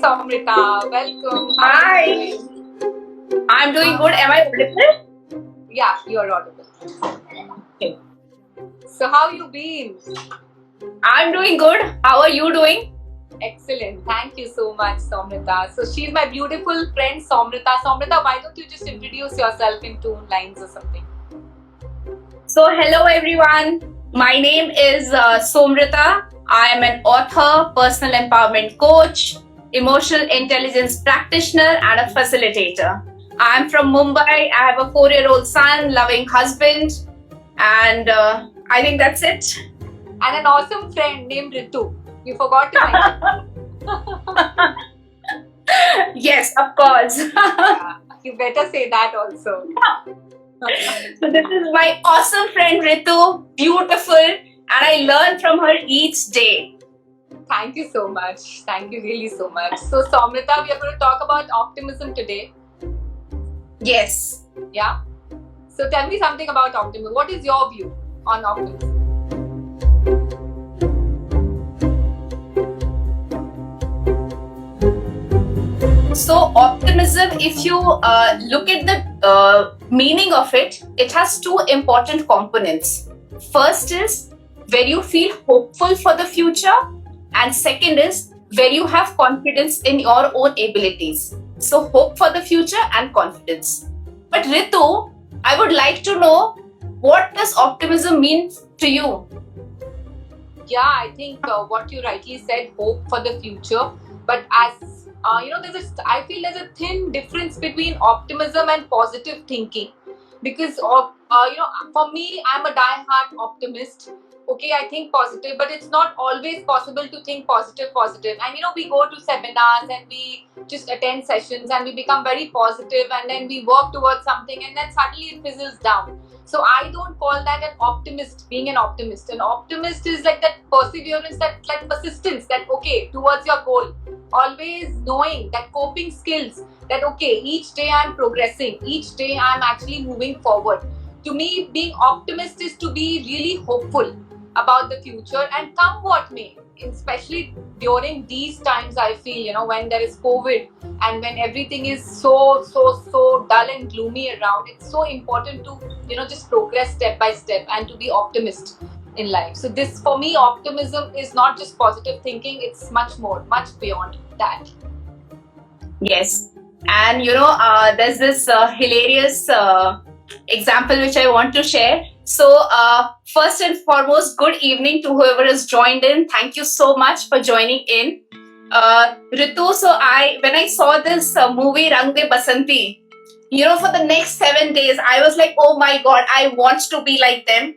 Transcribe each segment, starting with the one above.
Samrita. Welcome. How are Hi, you doing? I'm doing good. Am I audible? Yeah, you're audible. Okay. So, how you been? I'm doing good. How are you doing? Excellent. Thank you so much, Samrita. So, she's my beautiful friend, Samrita. Samrita, why don't you just introduce yourself in 2 lines or something? So, hello everyone. My name is Somrita. I am an author, personal empowerment coach, emotional intelligence practitioner, and a facilitator. I'm from Mumbai. I have a 4-year-old son, loving husband, and I think that's it. And an awesome friend named Ritu. You forgot to mention. Yes, of course. Yeah, you better say that also. So this is my awesome friend Ritu, beautiful, and I learn from her each day. Thank you so much. Thank you really so much. So, Samrita, we are going to talk about optimism today. Yes. Yeah. So, tell me something about optimism. What is your view on optimism? So optimism, if you look at the meaning of it, it has two important components. First is where you feel hopeful for the future, and second is where you have confidence in your own abilities. So hope for the future and confidence. But Ritu, I would like to know, what does optimism mean to you? Yeah, I think what you rightly said, hope for the future. But as I feel there's a thin difference between optimism and positive thinking. Because for me, I'm a die-hard optimist. Okay, I think positive, but it's not always possible to think positive. And we go to seminars and we just attend sessions and we become very positive and then we work towards something and then suddenly it fizzles down. So I don't call that an optimist, being an optimist. An optimist is like that perseverance, that like persistence, that okay, towards your goal. Always knowing that coping skills, that okay, each day I'm progressing, each day I'm actually moving forward. To me, being optimist is to be really hopeful about the future and come what may, especially during these times. I feel, when there is COVID and when everything is so dull and gloomy around, it's so important to just progress step by step and to be optimist in life. So this, for me, optimism is not just positive thinking, it's much more, much beyond that. Yes. And there's this hilarious example which I want to share. So first and foremost, good evening to whoever has joined in. Thank you so much for joining in. Ritu, so when I saw this movie Rang De Basanti, for the next 7 days, I was like, oh my God, I want to be like them.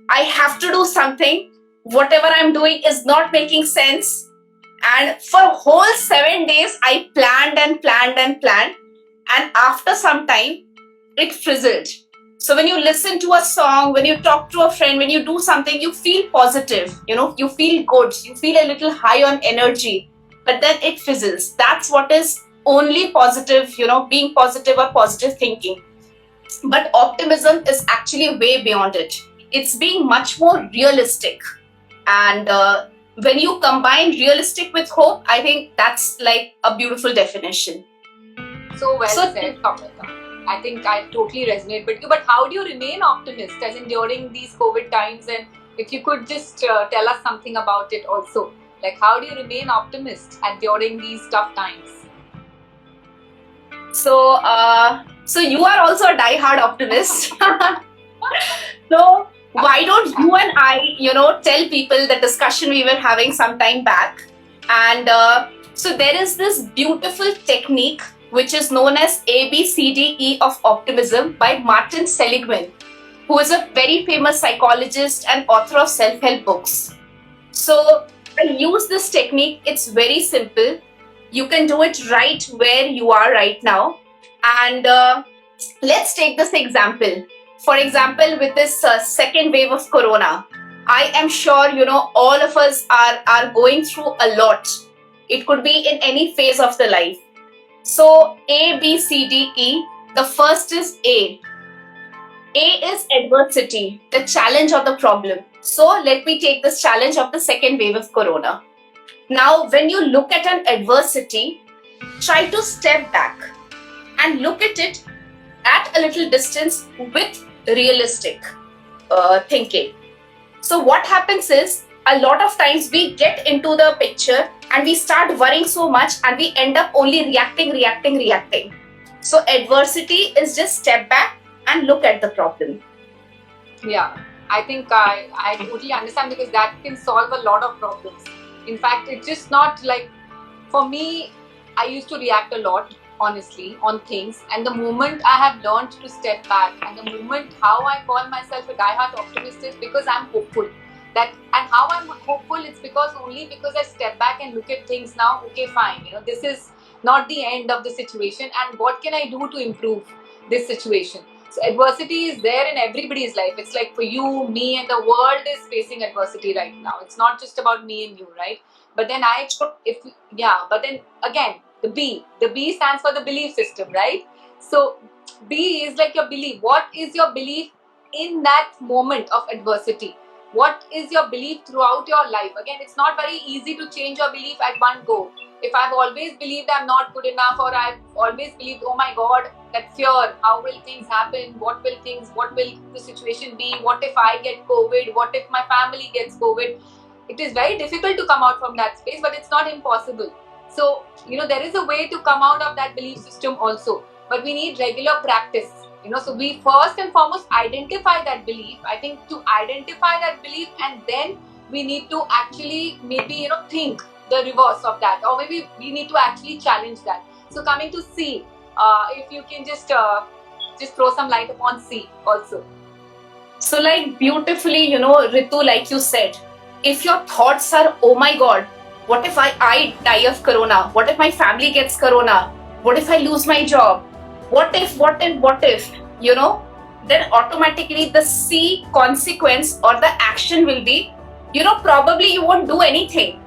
I have to do something. Whatever I'm doing is not making sense. And for whole 7 days, I planned and planned and planned. And after some time, it frizzled. So when you listen to a song, when you talk to a friend, when you do something, you feel positive, you feel good, you feel a little high on energy, but then it fizzles. That's what is only positive, being positive or positive thinking. But optimism is actually way beyond it. It's being much more realistic. And when you combine realistic with hope, I think that's like a beautiful definition. So well said, Kamala. I think I totally resonate with you. But how do you remain optimist, as in during these COVID times? And if you could just tell us something about it also, like how do you remain optimist during these tough times? So, so you are also a die-hard optimist. So why don't you and I, tell people the discussion we were having some time back? And so there is this beautiful technique which is known as ABCDE of optimism by Martin Seligman, who is a very famous psychologist and author of self-help books. So I use this technique. It's very simple. You can do it right where you are right now. And let's take this example. For example, with this second wave of corona, I am sure, all of us are going through a lot. It could be in any phase of the life. So A, B, C, D, E. The first is A. A is adversity, the challenge or the problem. So let me take this challenge of the second wave of corona. Now, when you look at an adversity, try to step back and look at it at a little distance with realistic thinking. So what happens is, a lot of times we get into the picture and we start worrying so much and we end up only reacting. So adversity is just step back and look at the problem. Yeah, I think I totally understand, because that can solve a lot of problems. In fact, it's just not like, for me, I used to react a lot, honestly, on things. And the moment I have learned to step back, and the moment how I call myself a diehard optimist is because I'm hopeful. And how I'm hopeful, it's because I step back and look at things now. Okay, fine. This is not the end of the situation, and what can I do to improve this situation? So adversity is there in everybody's life. It's like for you, me, and the world is facing adversity right now. It's not just about me and you, right? But then but then again, the B stands for the belief system, right? So B is like your belief. What is your belief in that moment of adversity? What is your belief throughout your life? Again, it's not very easy to change your belief at one go. If I've always believed I'm not good enough, or I've always believed, oh my God, that fear, how will things happen? What will the situation be? What if I get COVID? What if my family gets COVID? It is very difficult to come out from that space, but it's not impossible. So, there is a way to come out of that belief system also, but we need regular practice. So we first and foremost identify that belief. I think to identify that belief, and then we need to actually maybe, think the reverse of that, or maybe we need to actually challenge that. So coming to C, if you can just throw some light upon C also. So like beautifully, Ritu, like you said, if your thoughts are, oh my God, what if I die of corona? What if my family gets corona? What if I lose my job? What if, then automatically the C consequence or the action will be, probably you won't do anything.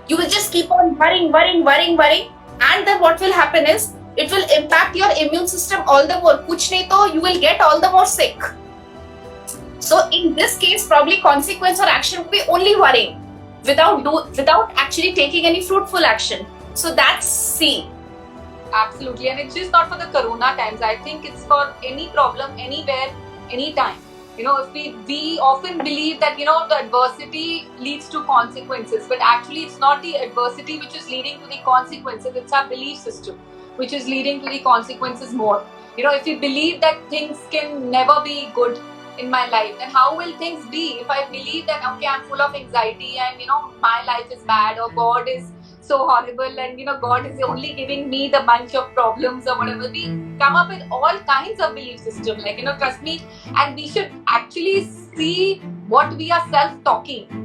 You will just keep on worrying. And then what will happen is, it will impact your immune system all the more. Kuch nahi to you will get all the more sick. So in this case, probably consequence or action will be only worrying without actually taking any fruitful action. So that's C. Absolutely, and it's just not for the corona times. I think it's for any problem, anywhere, anytime. If we often believe that, the adversity leads to consequences, but actually it's not the adversity which is leading to the consequences. It's our belief system which is leading to the consequences more. If we believe that things can never be good in my life, then how will things be? If I believe that, okay, I'm full of anxiety and, my life is bad, or God is so horrible, and God is only giving me the bunch of problems or whatever, we come up with all kinds of belief system, like, trust me. And we should actually see what we are self-talking,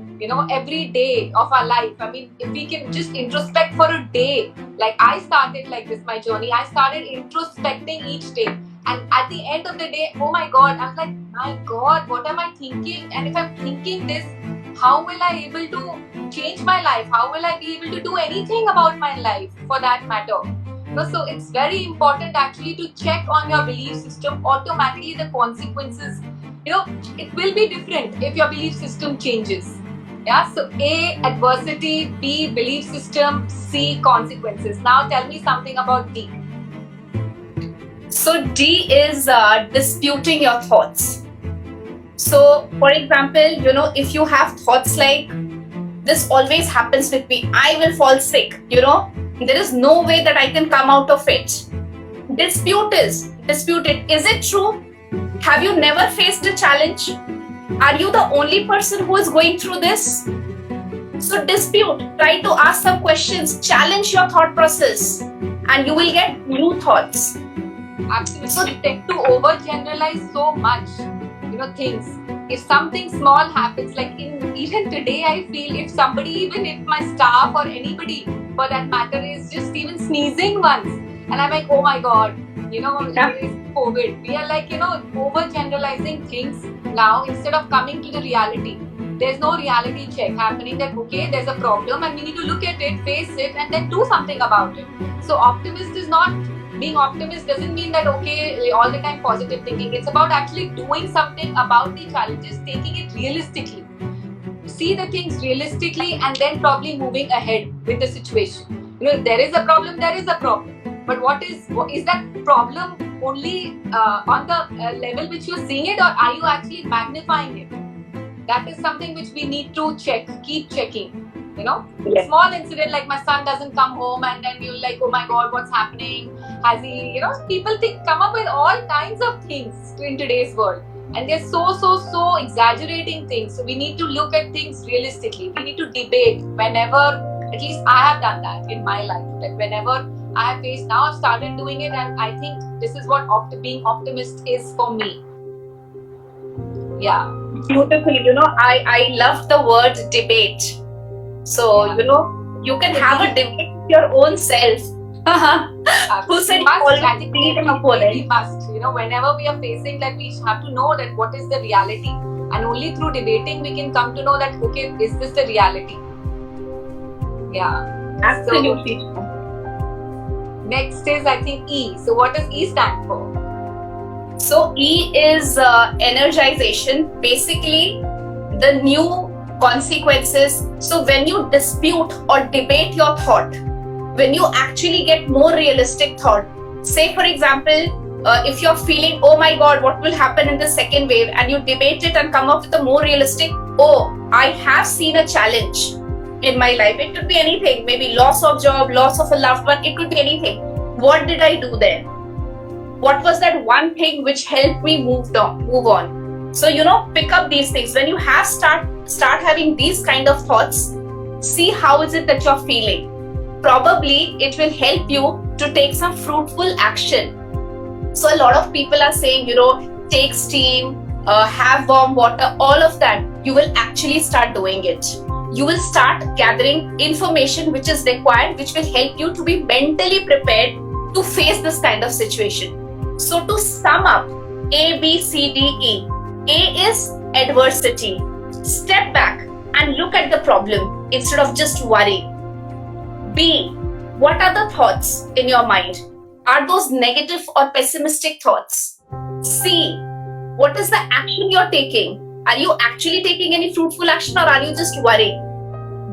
every day of our life. I mean, if we can just introspect for a day, like I started like this, my journey, I started introspecting each day, and at the end of the day, oh my God, I'm like, my God, what am I thinking? And if I'm thinking this, how will I able to change my life? How will I be able to do anything about my life, for that matter? So it's very important actually to check on your belief system. Automatically the consequences, it will be different if your belief system changes. Yeah, so A, adversity, B, belief system, C, consequences. Now tell me something about D. So D is disputing your thoughts. So, for example, if you have thoughts like, this always happens with me, I will fall sick, there is no way that I can come out of it. Dispute it. Is it true? Have you never faced a challenge? Are you the only person who is going through this? So dispute, try to ask some questions, challenge your thought process, and you will get new thoughts. Absolutely. So we tend to overgeneralize so much, things. If something small happens, like even today, I feel if my staff or anybody for that matter is just even sneezing once, and I'm like, oh my God, it is COVID. We are like, overgeneralizing things now instead of coming to the reality. There's no reality check happening that, okay, there's a problem and we need to look at it, face it, and then do something about it. So being optimist doesn't mean that, okay, all the time positive thinking. It's about actually doing something about the challenges, taking it realistically. see the things realistically and then probably moving ahead with the situation. If there is a problem, there is a problem. But what is that problem only on the level which you're seeing it, or are you actually magnifying it? That is something which we need to keep checking. Yes. Small incident like my son doesn't come home, and then you're like, oh my god, what's happening? Has he, people come up with all kinds of things in today's world. And they're so exaggerating things. So we need to look at things realistically. We need to debate whenever, at least I have done that in my life. That whenever I have faced, now I've started doing it, and I think this is what being optimist is for me. Yeah. Beautifully, I love the word debate. So, you can have a debate with your own self. Who said we must, always I think be an we opponent? must, whenever we are facing, like, we have to know that what is the reality. And only through debating we can come to know that, okay, is this the reality? Yeah. Absolutely. So, next is, I think, E. So what does E stand for? So E is energization, basically the new consequences. So when you dispute or debate your thought, when you actually get more realistic thought, say for example, if you're feeling, oh my god, what will happen in the second wave, and you debate it and come up with a more realistic, oh, I have seen a challenge in my life. It could be anything, maybe loss of job, loss of a loved one, it could be anything. What did I do then? What was that one thing which helped me move on? So, pick up these things. When you have start having these kind of thoughts, see how is it that you're feeling. Probably it will help you to take some fruitful action. So a lot of people are saying, take steam, have warm water, all of that. You will actually start doing it. You will start gathering information which is required, which will help you to be mentally prepared to face this kind of situation. So to sum up, A, B, C, D, E. A is adversity. Step back and look at the problem instead of just worry. B, what are the thoughts in your mind? Are those negative or pessimistic thoughts? C, what is the action you're taking? Are you actually taking any fruitful action, or are you just worrying?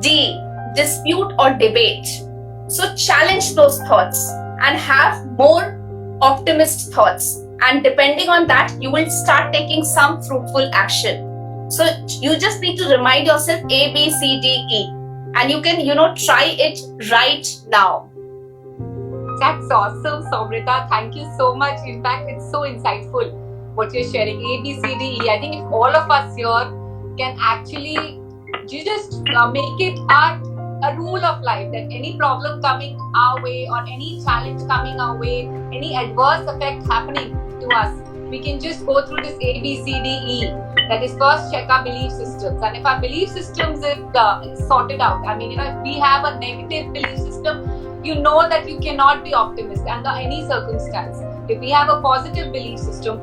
D, dispute or debate. So challenge those thoughts and have more optimist thoughts. And depending on that, you will start taking some fruitful action. So you just need to remind yourself A, B, C, D, E. And you can, try it right now. That's awesome, Somrita. Thank you so much. In fact, it's so insightful what you're sharing. A, B, C, D, E. I think if all of us here can actually just make it a rule of life, that any problem coming our way or any challenge coming our way, any adverse effect happening to us, we can just go through this A, B, C, D, E. That is, first check our belief systems. And if our belief systems is sorted out, I mean, if we have a negative belief system, you know that you cannot be optimist under any circumstance. If we have a positive belief system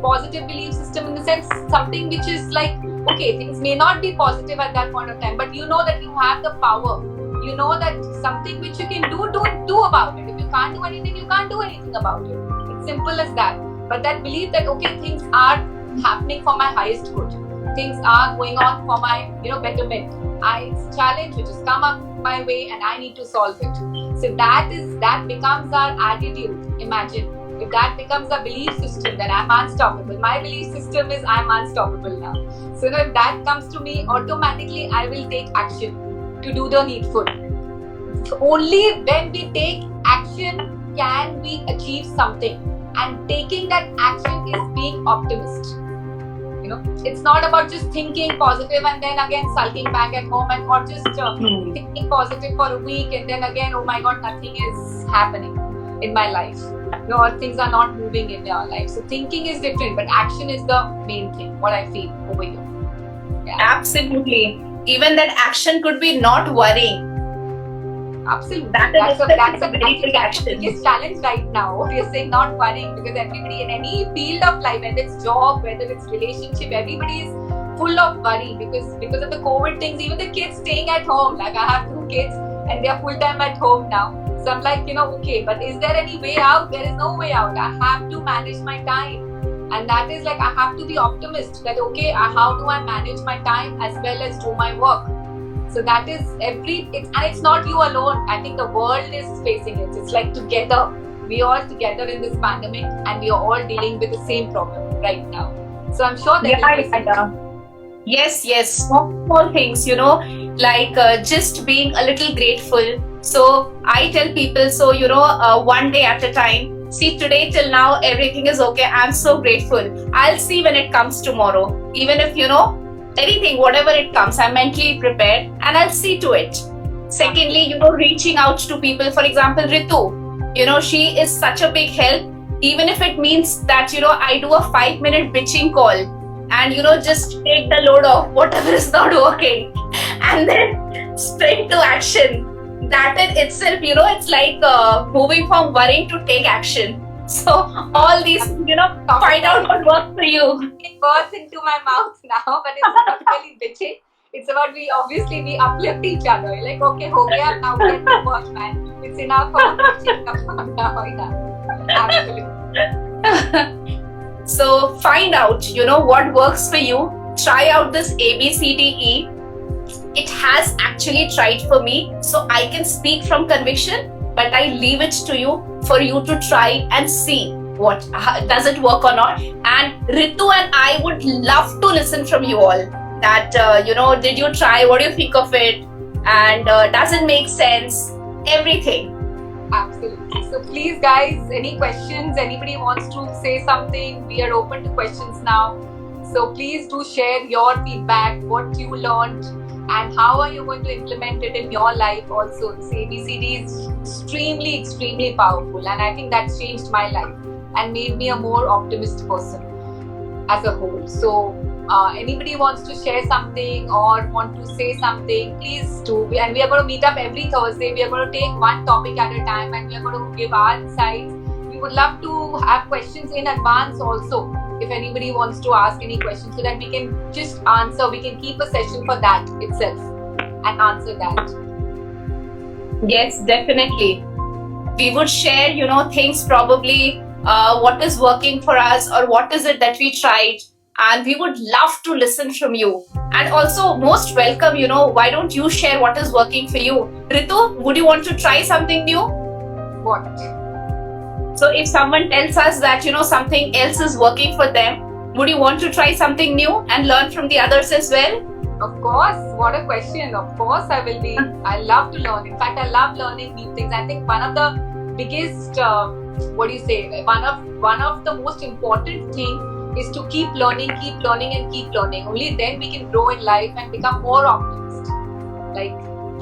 in the sense something which is like, okay, things may not be positive at that point of time, but you know that you have the power. You know that something which you can do about it. If you can't do anything, you can't do anything about it. It's simple as that. But that belief that, okay, things are happening for my highest good. Things are going on for my, betterment. It's a challenge which has come up my way and I need to solve it. So that becomes our attitude. Imagine if that becomes a belief system, then I'm unstoppable. My belief system is I'm unstoppable now. So if that comes to me, automatically I will take action to do the needful. So only when we take action can we achieve something. And taking that action is being optimist. It's not about just thinking positive and then again sulking back at home, and or just thinking positive for a week and then again, oh my god, nothing is happening in my life. Or things are not moving in your life. So thinking is different, but action is the main thing, what I feel over here. Yeah. Absolutely. Even that action could be not worrying. Absolutely. That's a very big action. Biggest challenge right now. You're saying not worrying, because everybody in any field of life, whether it's job, whether it's relationship, everybody is full of worry because of the COVID things. Even the kids staying at home. Like I have 2 kids and they are full time at home now. So I'm like, okay, but is there any way out? There is no way out. I have to manage my time. And that is like, I have to be optimist that, okay, how do I manage my time as well as do my work? So that is and it's not you alone. I think the world is facing it. It's like together, we are all together in this pandemic, and we are all dealing with the same problem right now. So I'm sure there will be solution. Yes, small things, like just being a little grateful. So I tell people, one day at a time. See, today till now, everything is okay. I'm so grateful. I'll see when it comes tomorrow. Even if, anything, whatever it comes, I'm mentally prepared and I'll see to it. Secondly, reaching out to people. For example, Ritu, she is such a big help. Even if it means that, I do a 5-minute bitching call and just take the load off whatever is not working and then sprint to action. That in itself, it's like moving from worrying to take action. So all these, find out what works for you. It bursts into my mouth now, but it's not really bitching. It's about we uplift each other. You're like, okay, ho gaya, now get to work, man. It's enough of bitching now. Absolutely. So find out, what works for you. Try out this ABCDE. It has actually tried for me, so I can speak from conviction, but I leave it to you for you to try and see does it work or not. And Ritu and I would love to listen from you all that, did you try? What do you think of it? And does it make sense? Everything. Absolutely. So please, guys, any questions? Anybody wants to say something? We are open to questions now. So please do share your feedback, what you learned, and how are you going to implement it in your life also. This ABCD is extremely, extremely powerful, and I think that's changed my life and made me a more optimistic person as a whole. So anybody wants to share something or want to say something, please do. And we are going to meet up every Thursday. We are going to take one topic at a time and we are going to give our insights. We would love to have questions in advance also, if anybody wants to ask any questions, so that we can just answer. We can keep a session for that itself and answer that. Yes, definitely. We would share, things probably what is working for us or what is it that we tried. And we would love to listen from you. And also, most welcome, why don't you share what is working for you? Ritu, would you want to try something new? What? So if someone tells us that, something else is working for them, would you want to try something new and learn from the others as well? Of course. What a question. Of course I will be. I love to learn. In fact, I love learning new things. I think one of the biggest, one of the most important thing is to keep learning and keep learning. Only then we can grow in life and become more optimist. Like,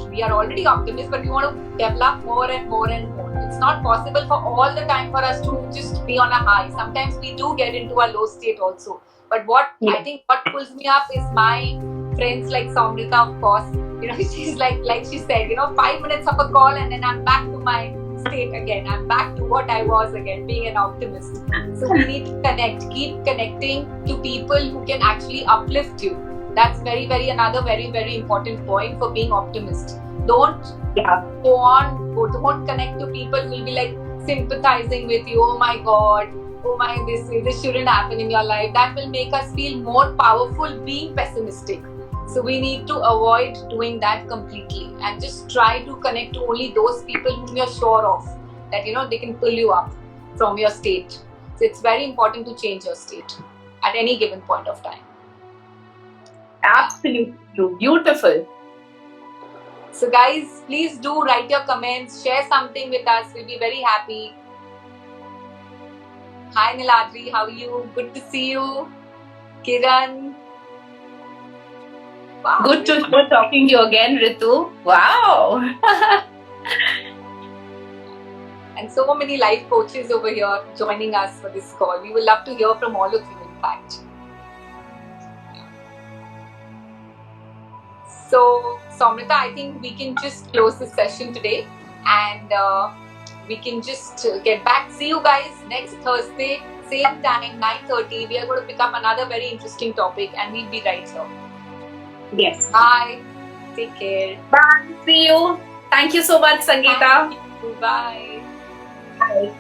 we are already optimists, but we want to develop more and more and more. It's not possible for all the time for us to just be on a high. Sometimes we do get into a low state also. But I think what pulls me up is my friends like Somrita, of course. She's like she said, 5 minutes of a call and then I'm back to my state again. I'm back to what I was again, being an optimist. So we need to keep connecting to people who can actually uplift you. That's another very, very important point for being optimist. Don't don't connect to people who will be like sympathizing with you. Oh my God, this shouldn't happen in your life. That will make us feel more powerful being pessimistic. So we need to avoid doing that completely and just try to connect to only those people whom you're sure of, that they can pull you up from your state. So it's very important to change your state at any given point of time. Absolutely true. Beautiful. So guys, please do write your comments, share something with us. We'll be very happy. Hi Niladri, how are you? Good to see you. Kiran. Wow. Good to be talking to you again, Ritu. Wow. And so many life coaches over here joining us for this call. We would love to hear from all of you, in fact. So, Somrita, I think we can just close the session today and we can just get back. See you guys next Thursday, same time, 9:30. We are going to pick up another very interesting topic and we'll be right here. Yes. Bye. Take care. Bye. See you. Thank you so much, Sangeeta. Bye. Bye.